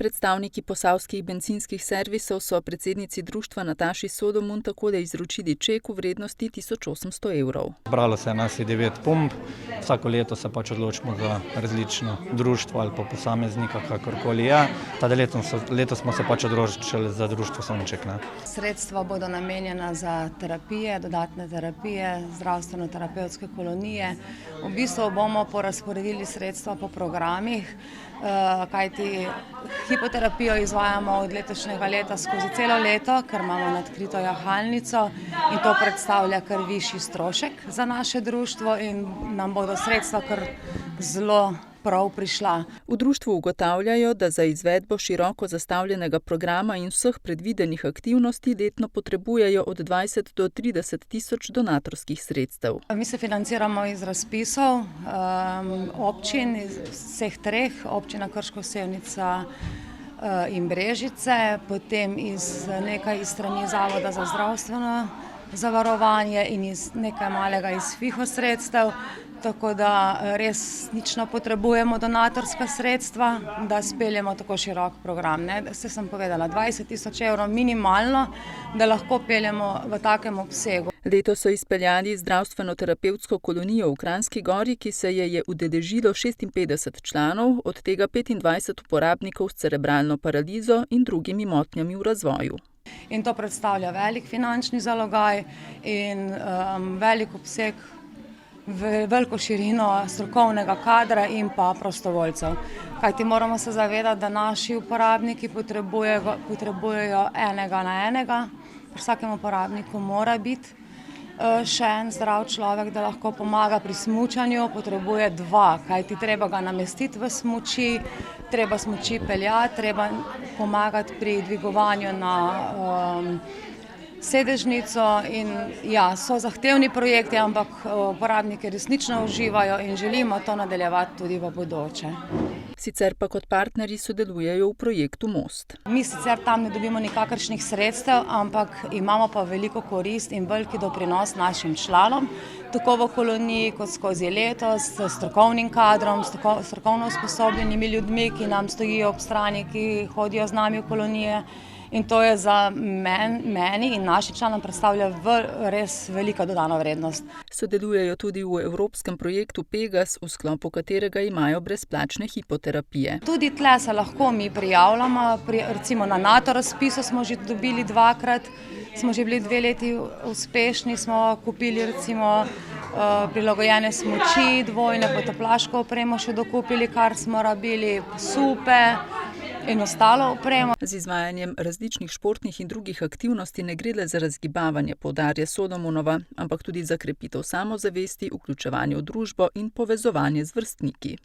Predstavniki posavskih bencinskih servisov so predsednici društva Nataši Sodomun takole izročili ček v vrednosti 1800 evrov. Zbralo se nas je 9 pump, vsako leto se odločimo za različno društvo ali pa posameznika, kakorkoli je. Letos smo se odločili za društvo Sonček. Sredstva bodo namenjena za terapije, dodatne terapije, zdravstveno-terapevtske kolonije. V bistvu bomo porazporedili sredstva po programih, kajti hipoterapijo izvajamo od letošnjega leta skozi celo leto, ker imamo nadkrito jahalnico in to predstavlja kar višji strošek za naše društvo in nam bodo sredstva kar zelo prav prišla. V društvu ugotavljajo, da za izvedbo široko zastavljenega programa in vseh predvidenih aktivnosti letno potrebujejo od 20 do 30 tisoč donatorskih sredstev. Mi se financiramo iz razpisov občin, iz vseh treh, občina Krško, Sevnica in Brežice, potem nekaj iz strani Zavoda za zdravstveno zavarovanje in nekaj malega iz FIHO sredstev, tako da res nično potrebujemo donatorska sredstva, da speljemo tako širok program. Saj sem povedala, 20 tisoč evrov minimalno, da lahko peljemo v takem obsegu. Letos so izpeljali zdravstveno-terapevtsko kolonijo v Kranjski Gori, ki se je udeležilo 56 članov, od tega 25 uporabnikov s cerebralno paralizo in drugimi motnjami v razvoju. In to predstavlja velik finančni zalogaj in velik obseg, veliko širino strokovnega kadra in pa prostovoljcev. Kajti moramo se zavedati, da naši uporabniki potrebujejo enega na enega. Pri vsakem uporabniku mora biti še en zdrav človek, da lahko pomaga pri smučanju, potrebuje dva, kajti treba ga namestiti v smuči, treba smuči peljati, treba pomagati pri dvigovanju na sedežnico in ja, so zahtevni projekti, ampak uporabniki resnično uživajo in želimo to nadaljevati tudi v bodoče. Sicer pa kot partnerji sodelujejo v projektu Most. Mi sicer tam ne dobimo nikakršnih sredstev, ampak imamo pa veliko korist in veliki doprinos našim članom, tako v koloniji kot skozi leto, s strokovnim kadrom, strokovno usposobljenimi ljudmi, ki nam stojijo ob strani, ki hodijo z nami v kolonije. In to je za meni in našim članom predstavlja res velika dodana vrednost. Sodelujejo tudi v evropskem projektu Pegas, v sklopu katerega imajo brezplačne hipoterapije. Tudi tle se lahko mi prijavljamo, recimo na NATO razpisu smo že dobili dvakrat, smo že bili 2 leti uspešni, smo kupili recimo prilagojene smuči, dvojne potoplaško opremo še dokupili, kar smo rabili, supe in ostalo opremo. Z izvajanjem različnih športnih in drugih aktivnosti ne gre le za razgibavanje, poudarja Sodomunova, ampak tudi za krepitev samozavesti, vključevanje v družbo in povezovanje z vrstniki.